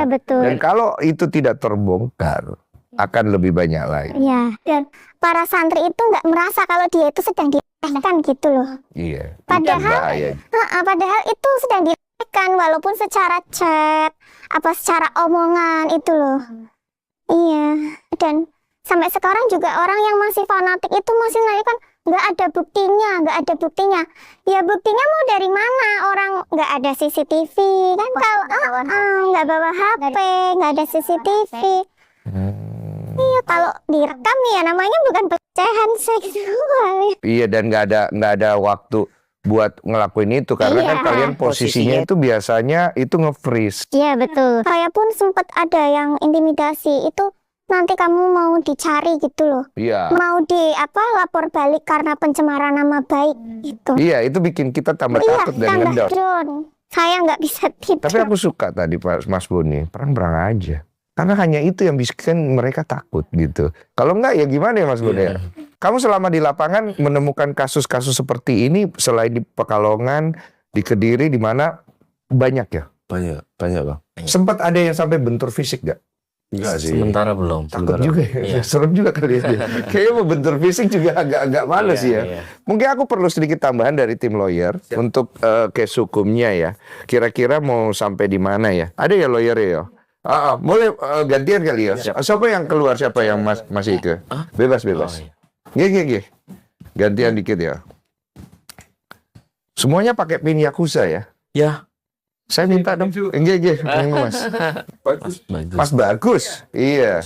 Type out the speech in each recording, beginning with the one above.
Iya, betul. Dan kalau itu tidak terbongkar, akan lebih banyak lagi. Iya, dan para santri itu nggak merasa kalau dia itu sedang diremehkan gitu loh. Iya. Padahal, padahal itu sedang diremehkan walaupun secara chat, apa secara omongan itu loh. Iya, dan sampai sekarang juga orang yang masih fanatik itu masih nanya kan nggak ada buktinya. Ya buktinya mau dari mana? Orang nggak ada CCTV kan, kalau nggak bawa HP, nggak ada CCTV. Iya, kalau direkam ya namanya bukan pelecehan seksual. Iya, dan nggak ada waktu buat ngelakuin itu karena kan kalian posisinya itu biasanya itu nge-freeze. Iya, betul. Saya pun sempat ada yang intimidasi itu, nanti kamu mau dicari gitu loh. Iya. Mau lapor balik karena pencemaran nama baik itu. Iya, itu bikin kita tambah takut dan ngedown. Saya nggak bisa tidur. Tapi aku suka tadi Mas Boni, perang-perang aja. Karena hanya itu yang bikin mereka takut gitu. Kalau enggak ya gimana ya Mas Boni? Kamu selama di lapangan menemukan kasus-kasus seperti ini selain di Pekalongan, di Kediri, di mana banyak ya? Banyak Bang. Sempat ada yang sampai bentur fisik gak? Enggak sih. Sementara belum. Takut juga ya. Serem juga kali ya. Kayaknya mau bentur fisik juga agak males ya. Iya. Mungkin aku perlu sedikit tambahan dari tim lawyer untuk case hukumnya ya. Kira-kira mau sampai di mana ya? Ada ya lawyer ya? Boleh gantian kali ya. Siapa yang keluar? Siapa yang masih ke? Bebas. Gih. Gantian dikit ya. Semuanya pakai pin Yakuza ya? Ya. Saya minta dong. Gih, Mas. Mas Bagus. Iya.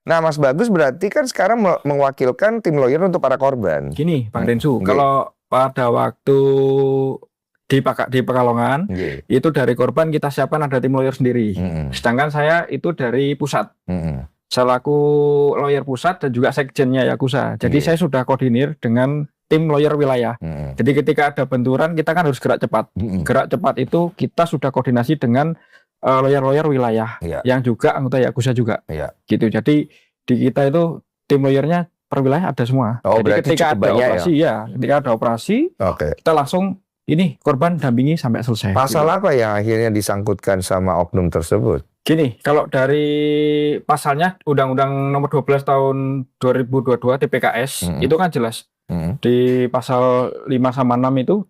Nah, Mas Bagus berarti kan sekarang mewakilkan tim lawyer untuk para korban. Gini, Bang Densu, kalau pada waktu di Pekalongan, itu dari korban kita siapkan ada tim lawyer sendiri. Sedangkan saya itu dari pusat. Selaku lawyer pusat dan juga sekjennya Yakuza. Jadi saya sudah koordinir dengan tim lawyer wilayah. Jadi ketika ada benturan kita kan harus gerak cepat. Gerak cepat itu kita sudah koordinasi dengan lawyer wilayah yang juga anggota Yakuza juga. Gitu. Jadi di kita itu tim lawyernya per wilayah ada semua. Jadi ketika ada operasi ketika ada operasi kita langsung ini korban dampingi sampai selesai. Pasal apa yang akhirnya disangkutkan sama oknum tersebut? Gini, kalau dari pasalnya Undang-Undang Nomor 12 Tahun 2022 TPKS itu kan jelas. Di pasal 5 sama 6 itu